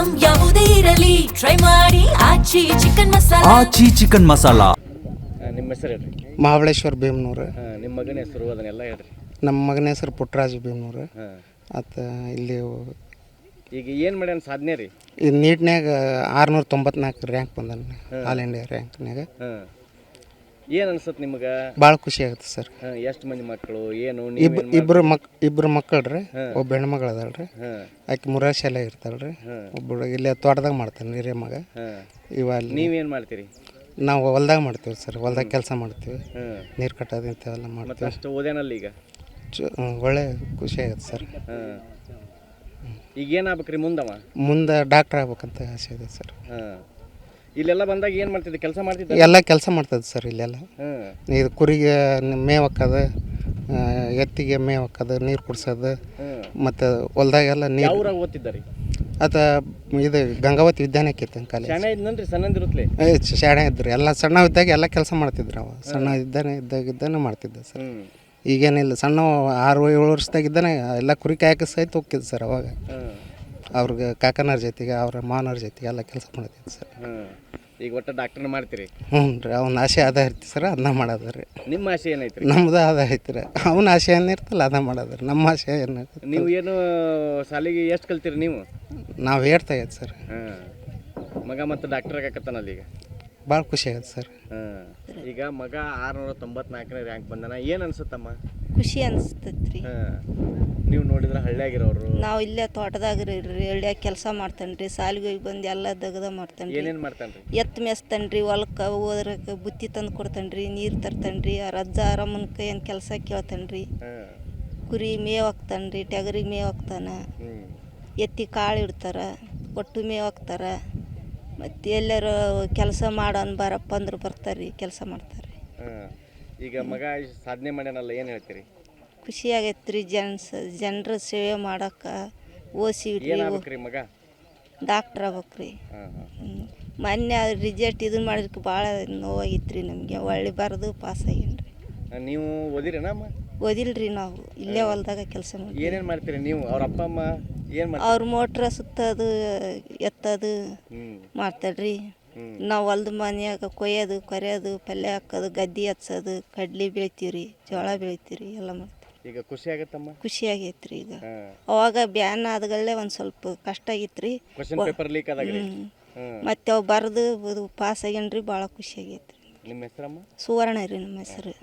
Item ಯಾವುದೇ ಇರಲಿ try ಮಾಡಿ ಆಚಿ ಚಿಕನ್ ಮಸಾಲಾ. ನಿಮ್ಮ ಹೆಸರು ಹೇಳ್ರಿ. ಮಹಾಬಳೇಶ್ವರ ಭೀಮನೂರು. ನಿಮ್ಮ ಮಗನ ಹೆಸರು ಅದನ್ನೆಲ್ಲ ಹೇಳ್ರಿ. ನಮ್ಮ ಮಗನ ಹೆಸರು ಪುಟ್ಟರಾಜು ಭೀಮನೂರು. ಆತ ಇಲ್ಲಿ ಈಗ ಏನು ಮಾಡ್ಯಾನ ಸಾಧನೆ ರೀ? ಈ ನೀಟ್ನ್ಯಾಗ 694 ರ್ಯಾಂಕ್ ಬಂದಾನ, ಆಲ್ ಇಂಡಿಯಾ ರ್ಯಾಂಕ್ನಾಗ. ಏನು ಅನ್ಸುತ್ತೆ ನಿಮ್ಗೆ? ಭಾಳ ಖುಷಿ ಆಗುತ್ತೆ ಸರ್. ಎಷ್ಟು ಮಂದಿ ಮಕ್ಕಳು ಏನು? ಇಬ್ಬರು ಮಕ್ಕಳ್ರಿ. ಒಬ್ಬ ಹೆಣ್ಮಗಳು ಅದಾಳ್ರಿ, ಆಕೆ ಮುರಾರ್ ಶಾಲೆ ಇರ್ತಾಳ್ರಿ. ಒಬ್ಬಳು ಇಲ್ಲೇ ತೋಟದಾಗ ಮಾಡ್ತಾನೆ ಹಿರಿಯ ಮಗ. ಇವಾಗ ನೀವೇನು ಮಾಡ್ತೀರಿ? ನಾವು ಹೊಲ್ದಾಗ ಮಾಡ್ತೀವಿ ಸರ್, ಹೊಲ್ದಾಗ ಕೆಲಸ ಮಾಡ್ತೀವಿ, ನೀರು ಕಟ್ಟೋದು ಇಂಥವೆಲ್ಲ ಮಾಡ್ತೀವಿ. ಅಷ್ಟು ಓದೇನಲ್ಲ ಈಗ? ಒಳ್ಳೆ ಖುಷಿ ಆಗುತ್ತೆ ಸರ್. ಈಗ ಏನಾಗ್ಬೇಕ್ರಿ ಮುಂದೆ ಡಾಕ್ಟ್ರ್ ಆಗ್ಬೇಕಂತ ಆಸೆ ಇದೆ ಸರ್. ಇಲ್ಲೆಲ್ಲ ಬಂದಾಗ ಏನು ಮಾಡ್ತಿದ್ದೆ? ಕೆಲಸ ಮಾಡ್ತಿದ್ದೆ? ಎಲ್ಲ ಕೆಲಸ ಮಾಡ್ತದೆ ಸರ್ ಇಲ್ಲೆಲ್ಲ. ಇದು ಕುರಿಗೆ ಮೇವು ಹಾಕೋದು, ಎತ್ತಿಗೆ ಮೇವು ಹಾಕೋದು, ನೀರು ಕುಡ್ಸೋದು, ಮತ್ತು ಹೊಲ್ದಾಗೆಲ್ಲ ನೀರು. ಯಾವ ಓದ್ತಿದ್ದಾರೆ? ಅದು ಇದು ಗಂಗಾವತಿ ವಿದ್ಯಾನಿಕೇತನ ಕಾಲೇಜ್. ಶಾಣೆ ಇದ್ನನ್ರಿ? ಸಣ್ಣದಿರುತ್ತಲೇ ಶಾಣೆ ಇದ್ರಿ. ಎಲ್ಲ ಸಣ್ಣ ಇದ್ದಾಗ ಎಲ್ಲ ಕೆಲಸ ಮಾಡ್ತಿದ್ರು. ಅವ ಸಣ್ಣ ಇದ್ದಾನೆ ಮಾಡ್ತಿದ್ದೆ ಸರ್. ಈಗೇನಿಲ್ಲ, ಸಣ್ಣ 6-7 ವರ್ಷದಾಗಿದ್ದಾನೆ ಎಲ್ಲ ಕುರಿ ಕಾಯಕ್ಕೆ ಸಹಿತ ಹೋಗ್ತಿದ್ದೆ ಸರ್. ಅವಾಗ ಅವ್ರಿಗೆ ಕಾಕನವ್ರ ಜೊತೆಗೆ ಅವ್ರ ಮಾವನವ್ರ ಜೊತೆಗೆ ಎಲ್ಲ ಕೆಲಸ ಮಾಡ್ತಿದ್ದೆ ಸರ್. ಈಗ ಒಟ್ಟು ಡಾಕ್ಟರ್ನ ಮಾಡ್ತೀರಿ? ಹ್ಞೂ ರೀ. ಅವ್ನ ಆಸೆ ಅದ ಇರ್ತಿ ಸರ್, ಅದನ್ನ ಮಾಡೋದು ರೀ. ನಿಮ್ಮ ಆಸೆ ಏನೈತ್ರಿ? ನಮ್ದು ಅದ ಐತಿ ರೀ. ಅವನ ಆಸೆ ಏನಿರ್ತಲ್ಲ ಅದ ಮಾಡೋದು ರೀ. ನಮ್ಮ ಆಸೆ ಏನು? ನೀವು ಏನು ಶಾಲೆಗೆ ಎಷ್ಟು ಕಲ್ತೀರಿ ನೀವು? ನಾವು ಹೇಳ್ತಾಯಿದ್ದು ಸರ್. ಮಗ ಮತ್ತು ಡಾಕ್ಟರ್ ಆಗಕತ್ತಾನಲ್ಲ ಈಗ? ಭಾಳ ಖುಷಿ ಆಗುತ್ತೆ ಸರ್. ಈಗ ಮಗ 694ನೇ ರ್ಯಾಂಕ್ ಬಂದಾನ, ಏನು ಅನ್ಸುತ್ತಮ್ಮ? ಖುಷಿ ಅನಿಸ್ತೈತ್ರಿ. ನೀವು ನೋಡಿದ್ರೆ ಹಳ್ಳಿಯಾಗಿರೋರು. ನಾವು ಇಲ್ಲೇ ತೋಟದಾಗ ರೀ, ಹಳ್ಳಿಯಾಗ ಕೆಲಸ ಮಾಡ್ತಾನೆ ರೀ. ಸಾಲಿಗೆ ಹೋಗಿ ಬಂದು ಎಲ್ಲ ದಗದ ಮಾಡ್ತಾನೆ ರೀ. ಏನೇನು ಮಾಡ್ತಾನೆ ರೀ? ಎತ್ತು ಮೆಸ್ತಾನೆ ರೀ, ಹೊಲಕ್ಕೆ ಹೋದ್ರಕ್ಕೆ ಬುತ್ತಿ ತಂದು ಕೊಡ್ತಾನೆ ರೀ, ನೀರು ತರ್ತಾನೆ ರೀ. ರಜ್ಜ ಆರಾಮನ ಕೈಯನ್ನು ಕೆಲಸ ಕೇಳ್ತಾನೆ ರೀ. ಕುರಿ ಮೇವು ಹಾಕ್ತಾನೆ ರೀ, ಟಗರಿಗೆ ಮೇವು ಹಾಕ್ತಾನೆ, ಎತ್ತಿ ಕಾಳು ಇಡ್ತಾರೆ, ಒಟ್ಟು ಮೇವು ಹಾಕ್ತಾರೆ. ಮತ್ತು ಎಲ್ಲರೂ ಕೆಲಸ ಮಾಡೋನ್ ಬಾರಪ್ಪ ಅಂದ್ರೆ ಬರ್ತಾರೆ ರೀ, ಕೆಲಸ ಮಾಡ್ತಾರೆ. ಈಗ ಮಗ ಸಾಧನೆ ಮಾಡ್ಯಾನಲ್ಲ, ಏನು ಹೇಳ್ತೀರಿ? ಖುಷಿ ಆಗೈತೆ ರೀ. ಜನರ ಸೇವೆ ಮಾಡೋಕೆ ಓದಿಸಿಬಿಟ್ರಿ. ಮಗ ಡಾಕ್ಟ್ರ್ ಆಗ್ಬೇಕು ರೀ. ಮೊನ್ನೆ ರಿಸಲ್ಟ್ ಇದನ್ನು ಮಾಡಿದಕ್ಕೆ ಭಾಳ ನೋವಾಗಿತ್ತು ರೀ ನಮಗೆ. ಒಳ್ಳೆ ಬರೆದು ಪಾಸ್ ಆಗೇನ್ರಿ. ನೀವು ಓದಿರೇನಮ್ಮ? ಓದಿಲ್ರಿ, ನಾವು ಇಲ್ಲೇ ಹೊಲ್ದಾಗ ಕೆಲಸ ಮಾಡಿ. ಏನೇನು ಮಾಡ್ತೀರಿ ನೀವು? ಅವ್ರ ಅಪ್ಪ ಅಮ್ಮ ಏನು ಮಾಡ್ತಾರೆ? ಅವ್ರ ಮೋಟ್ರ ಸುತ್ತೋದು ಎತ್ತೋದು ಮಾಡ್ತಾರ್ರಿ. ನಾವು ಹೊಲ್ದ ಮನ್ಯಾಗ ಕೊಯ್ಯೋದು, ಕೊರೆಯೋದು, ಪಲ್ಯ ಹಾಕೋದು, ಗದ್ದೆ ಹಚ್ಚೋದು, ಕಡ್ಲಿ ಬೆಳಿತೀವಿ ರೀ, ಜೋಳ ಬೆಳಿತೀವಿ ರೀ, ಎಲ್ಲ ಮಾಡ್ತೀವಿ. ಈಗ ಖುಷಿ ಆಗತ್ತಮ್ಮ? ಖುಷಿ ಆಗೈತೆ ರೀ. ಈಗ ಅವಾಗ ಬ್ಯಾನ್ ಆದಗಳೇ ಒಂದು ಸ್ವಲ್ಪ ಕಷ್ಟ ಆಗಿತ್ತು ರೀ. ಪೇಪರ್ ಲೀಕ್ ಆದಾಗ ಮತ್ತೆ ಅವು ಬರೆದು ಪಾಸ್ ಆಗ್ಯಾನ್ರಿ. ಭಾಳ ಖುಷಿ ಆಗೈತೆ ರೀ. ನಿಮ್ಮ ಹೆಸರಮ್ಮ? ಸುವರ್ಣ ರೀ ನಮ್ಮ ಹೆಸರು.